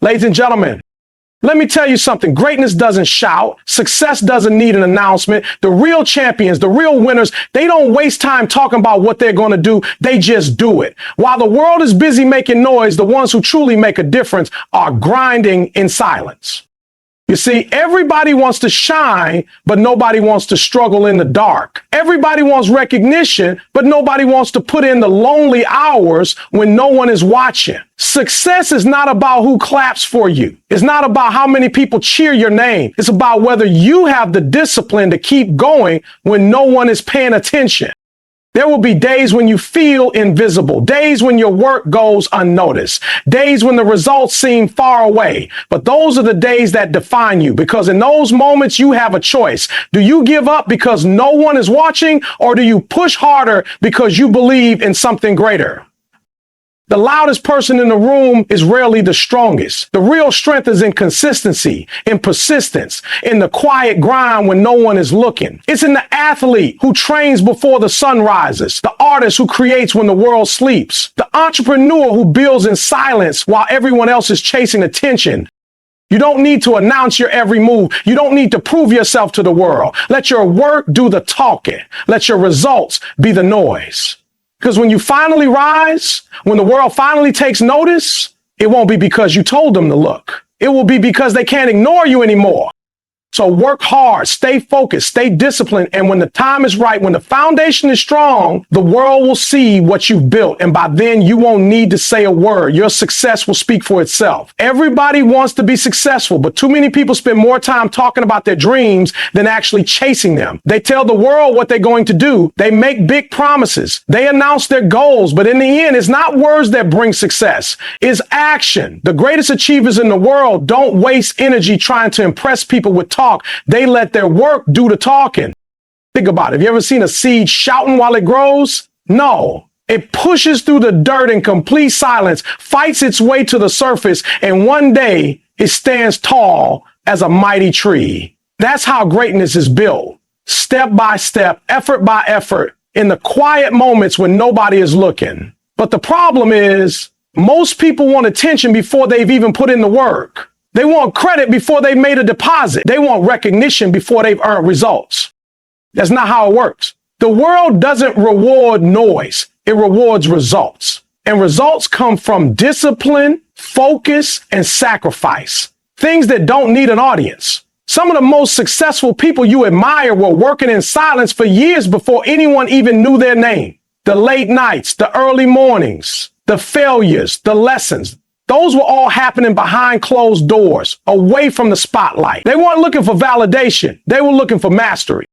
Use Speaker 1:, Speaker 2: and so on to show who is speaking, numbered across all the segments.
Speaker 1: Ladies and gentlemen, let me tell you something. Greatness doesn't shout. Success doesn't need an announcement. The real champions, the real winners, they don't waste time talking about what they're going to do. They just do it. While the world is busy making noise, the ones who truly make a difference are grinding in silence. You see, everybody wants to shine, but nobody wants to struggle in the dark. Everybody wants recognition, but nobody wants to put in the lonely hours when no one is watching. Success is not about who claps for you. It's not about how many people cheer your name. It's about whether you have the discipline to keep going when no one is paying attention. There will be days when you feel invisible, days when your work goes unnoticed, days when the results seem far away. But those are the days that define you, because in those moments you have a choice. Do you give up because no one is watching, or do you push harder because you believe in something greater? The loudest person in the room is rarely the strongest. The real strength is in consistency, in persistence, in the quiet grind when no one is looking. It's in the athlete who trains before the sun rises, the artist who creates when the world sleeps, the entrepreneur who builds in silence while everyone else is chasing attention. You don't need to announce your every move. You don't need to prove yourself to the world. Let your work do the talking. Let your results be the noise. Because when you finally rise, when the world finally takes notice, it won't be because you told them to look. It will be because they can't ignore you anymore. So work hard, stay focused, stay disciplined. And when the time is right, when the foundation is strong, the world will see what you've built. And by then you won't need to say a word. Your success will speak for itself. Everybody wants to be successful, but too many people spend more time talking about their dreams than actually chasing them. They tell the world what they're going to do. They make big promises. They announce their goals. But in the end, it's not words that bring success. It's action. The greatest achievers in the world don't waste energy trying to impress people with talk. They let their work do the talking. Think about it. Have you ever seen a seed shouting while it grows? No. It pushes through the dirt in complete silence, fights its way to the surface, and one day it stands tall as a mighty tree. That's how greatness is built. Step by step, effort by effort, in the quiet moments when nobody is looking. But the problem is, most people want attention before they've even put in the work. They want credit before they've made a deposit. They want recognition before they've earned results. That's not how it works. The world doesn't reward noise. It rewards results. And results come from discipline, focus, and sacrifice. Things that don't need an audience. Some of the most successful people you admire were working in silence for years before anyone even knew their name. The late nights, the early mornings, the failures, the lessons. Those were all happening behind closed doors, away from the spotlight. They weren't looking for validation. They were looking for mastery.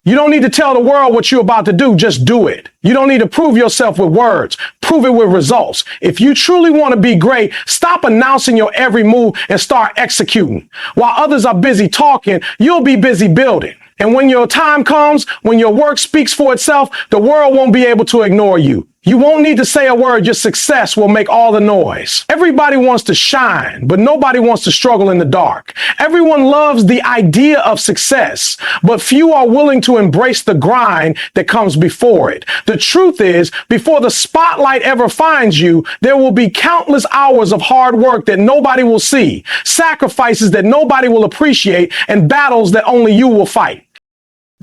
Speaker 1: You don't need to tell the world what you're about to do. Just do it. You don't need to prove yourself with words. Prove it with results. If you truly want to be great, stop announcing your every move and start executing. While others are busy talking, you'll be busy building. And when your time comes, when your work speaks for itself, the world won't be able to ignore you. You won't need to say a word. Your success will make all the noise. Everybody wants to shine, but nobody wants to struggle in the dark. Everyone loves the idea of success, but few are willing to embrace the grind that comes before it. The truth is, before the spotlight ever finds you, there will be countless hours of hard work that nobody will see, sacrifices that nobody will appreciate, and battles that only you will fight.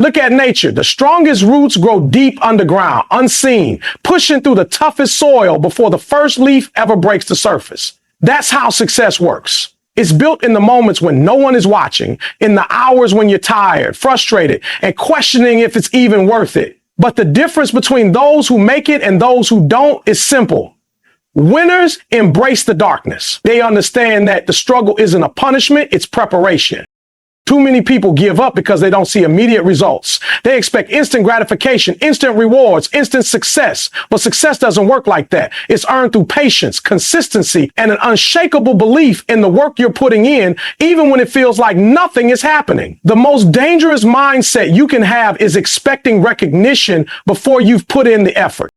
Speaker 1: Look at nature. The strongest roots grow deep underground, unseen, pushing through the toughest soil before the first leaf ever breaks the surface. That's how success works. It's built in the moments when no one is watching, in the hours when you're tired, frustrated, and questioning if it's even worth it. But the difference between those who make it and those who don't is simple. Winners embrace the darkness. They understand that the struggle isn't a punishment, it's preparation. Too many people give up because they don't see immediate results. They expect instant gratification, instant rewards, instant success. But success doesn't work like that. It's earned through patience, consistency, and an unshakable belief in the work you're putting in, even when it feels like nothing is happening. The most dangerous mindset you can have is expecting recognition before you've put in the effort.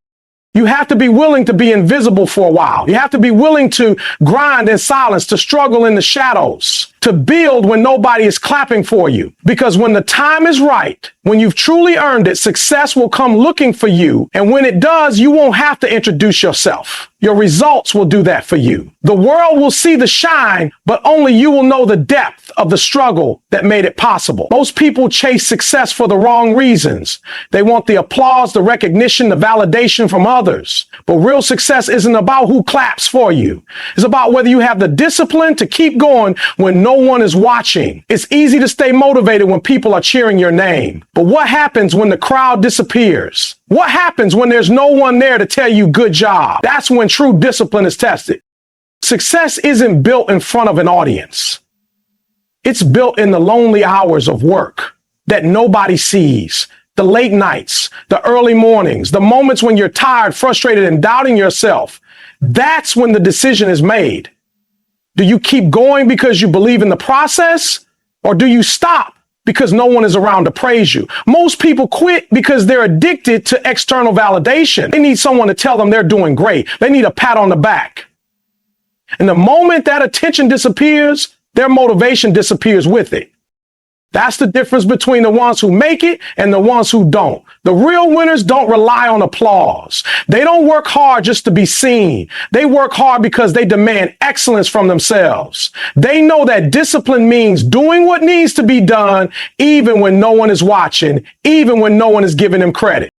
Speaker 1: You have to be willing to be invisible for a while. You have to be willing to grind in silence, to struggle in the shadows. to build when nobody is clapping for you. Because when the time is right, when you've truly earned it, success will come looking for you. And when it does, you won't have to introduce yourself. Your results will do that for you. The world will see the shine, but only you will know the depth of the struggle that made it possible. Most people chase success for the wrong reasons. They want the applause, the recognition, the validation from others. But real success isn't about who claps for you. It's about whether you have the discipline to keep going when no one is watching. It's easy to stay motivated when people are cheering your name. But what happens when the crowd disappears? What happens when there's no one there to tell you good job? That's when true discipline is tested. Success isn't built in front of an audience. It's built in the lonely hours of work that nobody sees. The late nights, the early mornings, the moments when you're tired, frustrated, and doubting yourself. That's when the decision is made. Do you keep going because you believe in the process, or do you stop because no one is around to praise you? Most people quit because they're addicted to external validation. They need someone to tell them they're doing great. They need a pat on the back. And the moment that attention disappears, their motivation disappears with it. That's the difference between the ones who make it and the ones who don't. The real winners don't rely on applause. They don't work hard just to be seen. They work hard because they demand excellence from themselves. They know that discipline means doing what needs to be done, even when no one is watching, even when no one is giving them credit.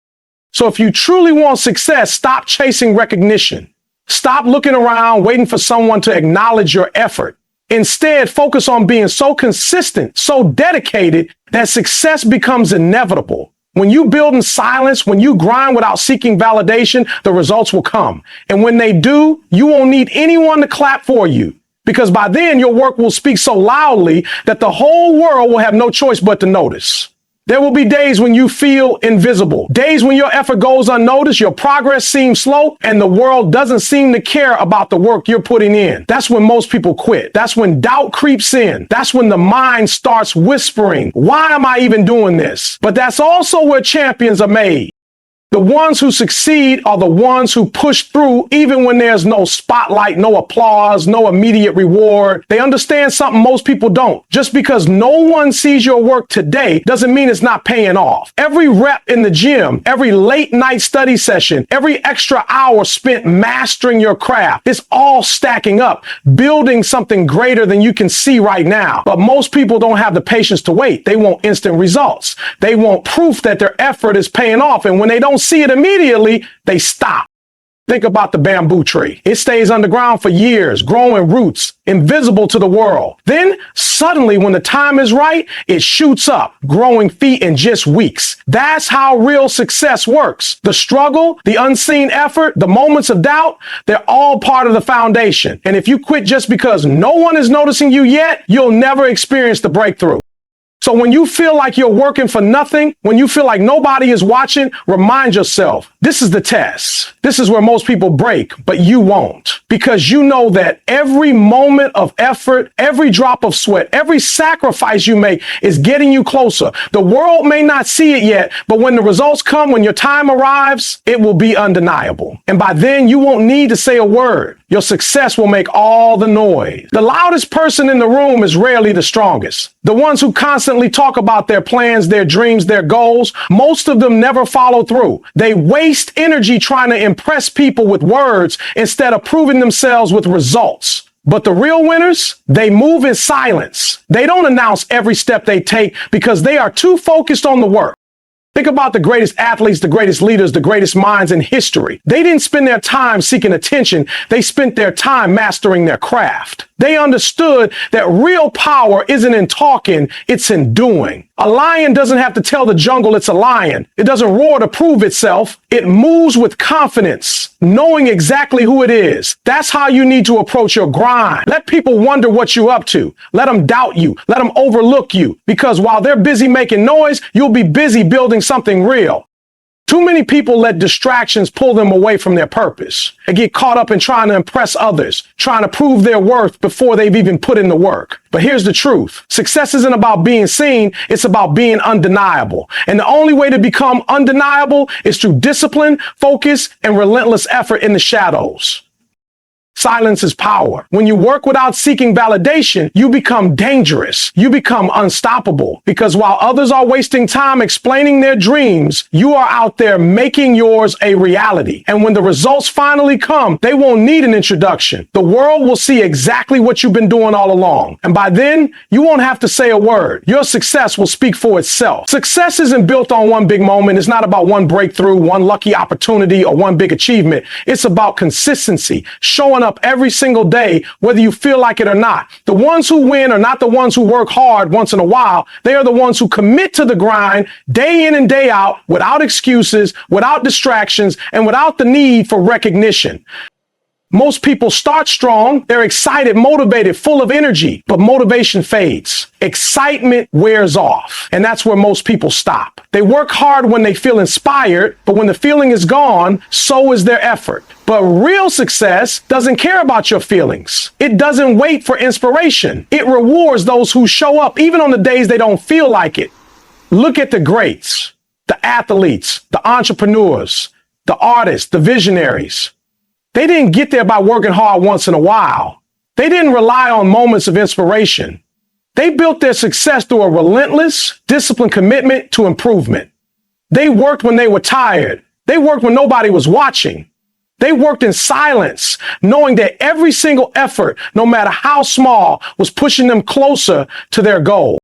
Speaker 1: So if you truly want success, stop chasing recognition. Stop looking around, waiting for someone to acknowledge your effort. Instead, focus on being so consistent, so dedicated that success becomes inevitable. When you build in silence, when you grind without seeking validation, the results will come. And when they do, you won't need anyone to clap for you, because by then your work will speak so loudly that the whole world will have no choice but to notice. There will be days when you feel invisible, days when your effort goes unnoticed, your progress seems slow, and the world doesn't seem to care about the work you're putting in. That's when most people quit. That's when doubt creeps in. That's when the mind starts whispering, why am I even doing this? But that's also where champions are made. The ones who succeed are the ones who push through even when there's no spotlight, no applause, no immediate reward. They understand something most people don't. Just because no one sees your work today doesn't mean it's not paying off. Every rep in the gym, every late night study session, every extra hour spent mastering your craft, it's all stacking up, building something greater than you can see right now. But most people don't have the patience to wait. They want instant results. They want proof that their effort is paying off. And when they don't see it immediately, they stop. Think about the bamboo tree. It stays underground for years, growing roots, invisible to the world. Then suddenly, when the time is right, it shoots up, growing feet in just weeks. That's how real success works. The struggle, the unseen effort, the moments of doubt, they're all part of the foundation. And if you quit just because no one is noticing you yet, you'll never experience the breakthrough. So when you feel like you're working for nothing, when you feel like nobody is watching, remind yourself, this is the test. This is where most people break, but you won't. Because you know that every moment of effort, every drop of sweat, every sacrifice you make is getting you closer. The world may not see it yet, but when the results come, when your time arrives, it will be undeniable. And by then, you won't need to say a word. Your success will make all the noise. The loudest person in the room is rarely the strongest. The ones who constantly talk about their plans, their dreams, their goals, most of them never follow through. They waste energy trying to impress people with words instead of proving themselves with results. But the real winners, they move in silence. They don't announce every step they take because they are too focused on the work. Think about the greatest athletes, the greatest leaders, the greatest minds in history. They didn't spend their time seeking attention. They spent their time mastering their craft. They understood that real power isn't in talking, it's in doing. A lion doesn't have to tell the jungle it's a lion. It doesn't roar to prove itself. It moves with confidence, knowing exactly who it is. That's how you need to approach your grind. Let people wonder what you're up to. Let them doubt you. Let them overlook you. Because while they're busy making noise, you'll be busy building something real. Too many people let distractions pull them away from their purpose. They get caught up in trying to impress others, trying to prove their worth before they've even put in the work. But here's the truth. Success isn't about being seen. It's about being undeniable. And the only way to become undeniable is through discipline, focus, and relentless effort in the shadows. Silence is power. When you work without seeking validation, you become dangerous. You become unstoppable. Because while others are wasting time explaining their dreams, you are out there making yours a reality. And when the results finally come, they won't need an introduction. The world will see exactly what you've been doing all along. And by then, you won't have to say a word. Your success will speak for itself. Success isn't built on one big moment. It's not about one breakthrough, one lucky opportunity, or one big achievement. It's about consistency, showing up every single day, whether you feel like it or not. The ones who win are not the ones who work hard once in a while. They are the ones who commit to the grind day in and day out without excuses, without distractions, and without the need for recognition. Most people start strong, they're excited, motivated, full of energy, but motivation fades. Excitement wears off, and that's where most people stop. They work hard when they feel inspired, but when the feeling is gone, so is their effort. But real success doesn't care about your feelings. It doesn't wait for inspiration. It rewards those who show up even on the days they don't feel like it. Look at the greats, the athletes, the entrepreneurs, the artists, the visionaries. They didn't get there by working hard once in a while. They didn't rely on moments of inspiration. They built their success through a relentless, disciplined commitment to improvement. They worked when they were tired. They worked when nobody was watching. They worked in silence, knowing that every single effort, no matter how small, was pushing them closer to their goal.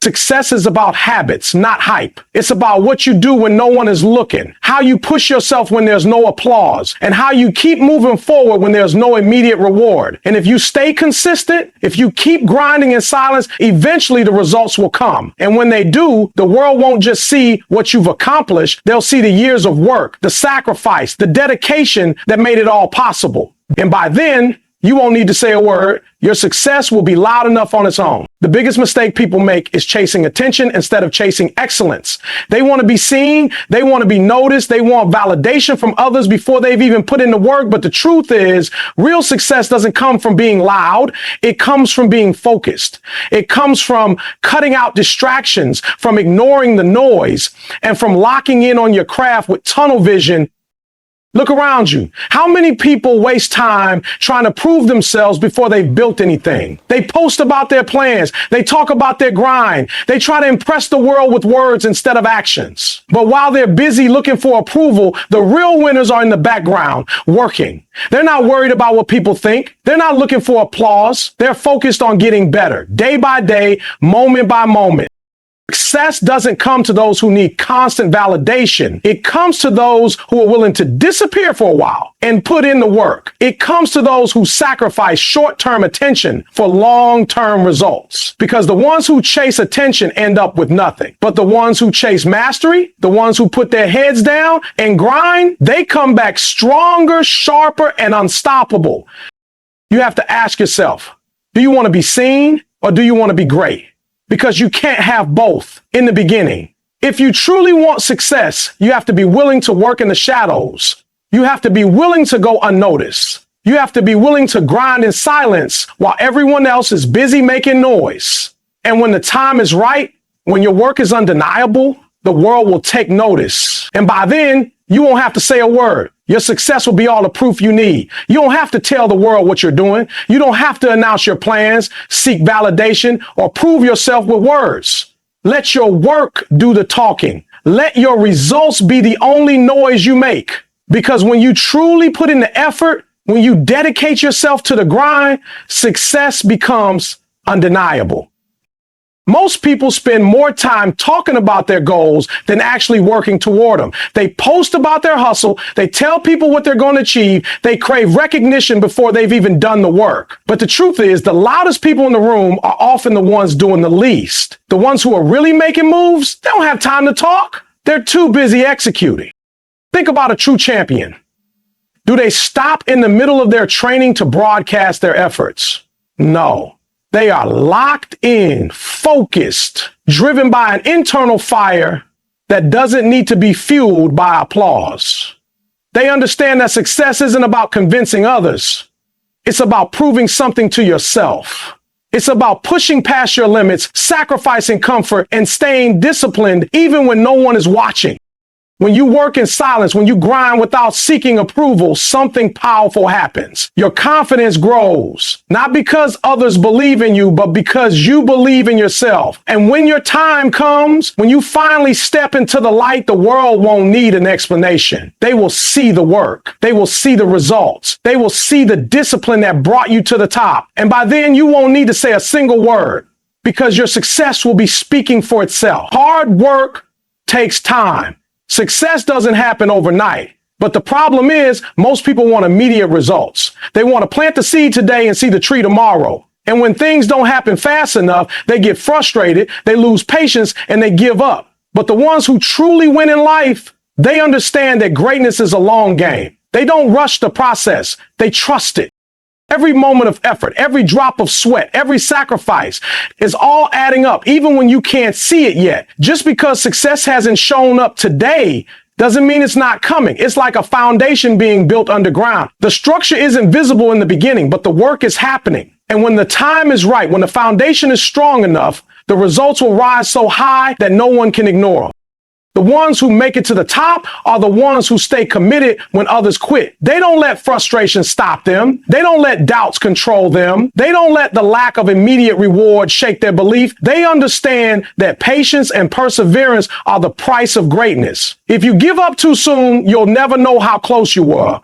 Speaker 1: Success is about habits, not hype. It's about what you do when no one is looking, how you push yourself when there's no applause, and how you keep moving forward when there's no immediate reward. And if you stay consistent, if you keep grinding in silence, eventually the results will come. And when they do, the world won't just see what you've accomplished. They'll see the years of work, the sacrifice, the dedication that made it all possible. And by then, you won't need to say a word. Your success will be loud enough on its own. The biggest mistake people make is chasing attention instead of chasing excellence. They want to be seen. They want to be noticed. They want validation from others before they've even put in the work. But the truth is, real success doesn't come from being loud. It comes from being focused. It comes from cutting out distractions, from ignoring the noise, and from locking in on your craft with tunnel vision. Look around you. How many people waste time trying to prove themselves before they've built anything? They post about their plans. They talk about their grind. They try to impress the world with words instead of actions. But while they're busy looking for approval, the real winners are in the background working. They're not worried about what people think. They're not looking for applause. They're focused on getting better, day by day, moment by moment. Success doesn't come to those who need constant validation. It comes to those who are willing to disappear for a while and put in the work. It comes to those who sacrifice short-term attention for long-term results. Because the ones who chase attention end up with nothing. But the ones who chase mastery, the ones who put their heads down and grind, they come back stronger, sharper, and unstoppable. You have to ask yourself, do you want to be seen or do you want to be great? Because you can't have both in the beginning. If you truly want success, you have to be willing to work in the shadows. You have to be willing to go unnoticed. You have to be willing to grind in silence while everyone else is busy making noise. And when the time is right, when your work is undeniable, the world will take notice. And by then, you won't have to say a word. Your success will be all the proof you need. You don't have to tell the world what you're doing. You don't have to announce your plans, seek validation, or prove yourself with words. Let your work do the talking. Let your results be the only noise you make. Because when you truly put in the effort, when you dedicate yourself to the grind, success becomes undeniable. Most people spend more time talking about their goals than actually working toward them. They post about their hustle. They tell people what they're going to achieve. They crave recognition before they've even done the work. But the truth is, the loudest people in the room are often the ones doing the least. The ones who are really making moves, they don't have time to talk. They're too busy executing. Think about a true champion. Do they stop in the middle of their training to broadcast their efforts? No. They are locked in, focused, driven by an internal fire that doesn't need to be fueled by applause. They understand that success isn't about convincing others. It's about proving something to yourself. It's about pushing past your limits, sacrificing comfort, and staying disciplined even when no one is watching. When you work in silence, when you grind without seeking approval, something powerful happens. Your confidence grows, not because others believe in you, but because you believe in yourself. And when your time comes, when you finally step into the light, the world won't need an explanation. They will see the work. They will see the results. They will see the discipline that brought you to the top. And by then, you won't need to say a single word because your success will be speaking for itself. Hard work takes time. Success doesn't happen overnight, but the problem is most people want immediate results. They want to plant the seed today and see the tree tomorrow. And when things don't happen fast enough, they get frustrated, they lose patience, and they give up. But the ones who truly win in life, they understand that greatness is a long game. They don't rush the process. They trust it. Every moment of effort, every drop of sweat, every sacrifice is all adding up, even when you can't see it yet. Just because success hasn't shown up today doesn't mean it's not coming. It's like a foundation being built underground. The structure isn't visible in the beginning, but the work is happening. And when the time is right, when the foundation is strong enough, the results will rise so high that no one can ignore them. The ones who make it to the top are the ones who stay committed when others quit. They don't let frustration stop them. They don't let doubts control them. They don't let the lack of immediate reward shake their belief. They understand that patience and perseverance are the price of greatness. If you give up too soon, you'll never know how close you were.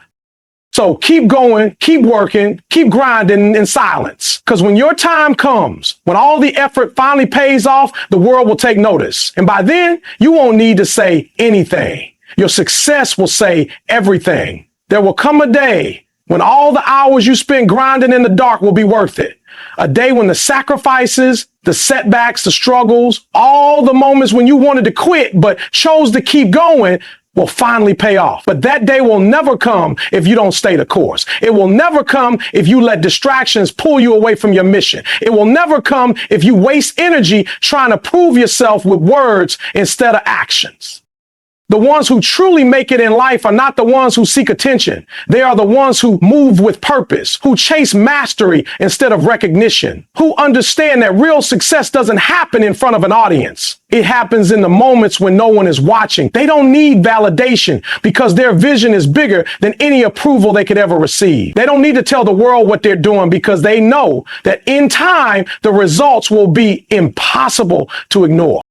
Speaker 1: So keep going, keep working, keep grinding in silence. Because when your time comes, when all the effort finally pays off, the world will take notice. And by then, you won't need to say anything. Your success will say everything. There will come a day when all the hours you spent grinding in the dark will be worth it. A day when the sacrifices, the setbacks, the struggles, all the moments when you wanted to quit but chose to keep going will finally pay off. But that day will never come if you don't stay the course. It will never come if you let distractions pull you away from your mission. It will never come if you waste energy trying to prove yourself with words instead of actions. The ones who truly make it in life are not the ones who seek attention. They are the ones who move with purpose, who chase mastery instead of recognition, who understand that real success doesn't happen in front of an audience. It happens in the moments when no one is watching. They don't need validation because their vision is bigger than any approval they could ever receive. They don't need to tell the world what they're doing because they know that in time, the results will be impossible to ignore.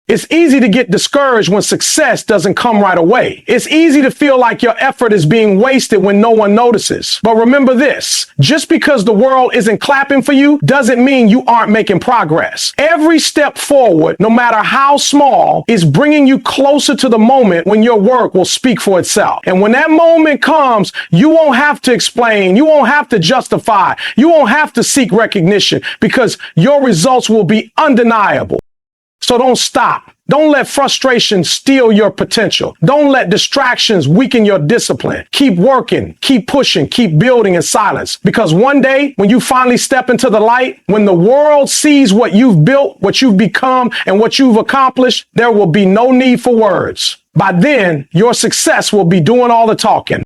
Speaker 1: It's easy to get discouraged when success doesn't come right away. It's easy to feel like your effort is being wasted when no one notices. But remember this, just because the world isn't clapping for you doesn't mean you aren't making progress. Every step forward, no matter how small, is bringing you closer to the moment when your work will speak for itself. And when that moment comes, you won't have to explain, you won't have to justify, you won't have to seek recognition because your results will be undeniable. So don't stop. Don't let frustration steal your potential. Don't let distractions weaken your discipline. Keep working, keep pushing, keep building in silence. Because one day, when you finally step into the light, when the world sees what you've built, what you've become, and what you've accomplished, there will be no need for words. By then, your success will be doing all the talking.